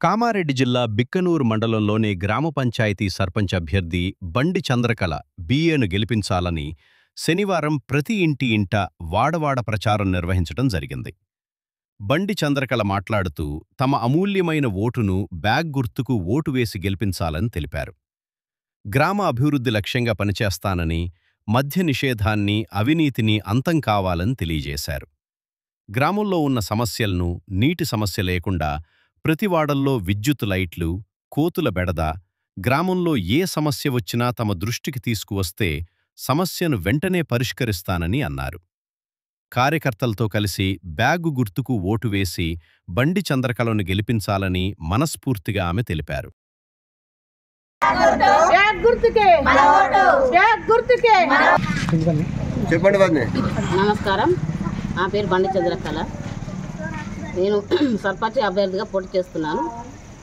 కామారెడ్డి జిల్లా బిక్కనూరు మండలంలోని గ్రామ పంచాయతీ సర్పంచ్ అభ్యర్థి బండి చంద్రకళ బీఏను గెలిపించాలని శనివారం ప్రతి ఇంటి ఇంట వాడవాడ ప్రచారం నిర్వహించడం జరిగింది. బండి చంద్రకళ మాట్లాడుతూ తమ అమూల్యమైన ఓటును బ్యాగ్ గుర్తుకు ఓటు వేసి గెలిపించాలని తెలిపారు. గ్రామ అభివృద్ధి లక్ష్యంగా పనిచేస్తానని, మద్య నిషేధాన్ని, అవినీతిని అంతం కావాలని తెలియజేశారు. గ్రామంలో ఉన్న సమస్యలను, నీటి సమస్య లేకుండా ప్రతి వాడల్లో విద్యుత్ లైట్లు, కోతుల బెడద, గ్రామంలో ఏ సమస్య వచ్చినా తమ దృష్టికి తీసుకువస్తే సమస్యను వెంటనే పరిష్కరిస్తానని అన్నారు. కార్యకర్తలతో కలిసి బ్యాగు గుర్తుకు ఓటు వేసి బండి చంద్రకళను గెలిపించాలని మనస్ఫూర్తిగా ఆమె తెలిపారు. నమస్కారం, నా పేరు బండి చంద్రకళ. నేను సర్పంచ్ అభ్యర్థిగా పోటీ చేస్తున్నాను.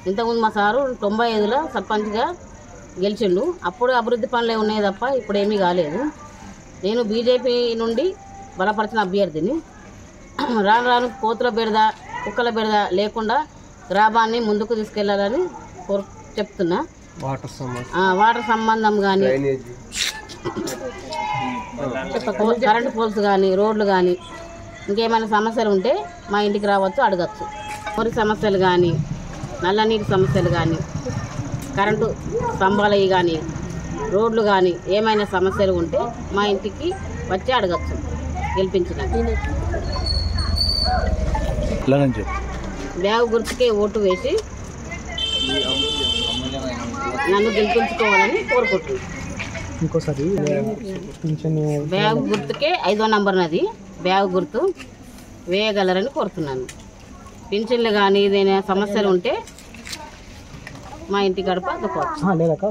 ఇంతకుముందు మా సారు 95లో సర్పంచ్గా గెలిచిండు. అప్పుడు అభివృద్ధి పనులే ఉన్నాయి తప్ప ఇప్పుడు ఏమీ కాలేదు. నేను బీజేపీ నుండి బలపరిచిన అభ్యర్థిని. రాను రాను కోతుల బెడద, కుక్కల బెడద లేకుండా గ్రామాన్ని ముందుకు తీసుకెళ్లాలని చెప్తున్నా. వాటర్ సంబంధం కానీ, కరెంటు పోల్స్ కానీ, రోడ్లు కానీ, ఇంకేమైనా సమస్యలు ఉంటే మా ఇంటికి రావచ్చు, అడగచ్చు. మురి సమస్యలు కానీ, నల్ల నీటి సమస్యలు కానీ, కరెంటు స్తంభాలవి కానీ, రోడ్లు కానీ ఏమైనా సమస్యలు ఉంటే మా ఇంటికి వచ్చి అడగచ్చు. గెలిపించిన బ్యాగ్ గుర్తుకే ఓటు వేసి నన్ను గెలిపించుకోవాలని కోరుకుంటున్నాను. ఇంకోసారి బ్యాగ్ గుర్తుకే 5వ నంబర్ నది బ్యాగ్ గుర్తు వేయగలరని కోరుతున్నాను. పింఛన్లు కానీ ఏదైనా సమస్యలు ఉంటే మా ఇంటి గడప అందుకోవచ్చు.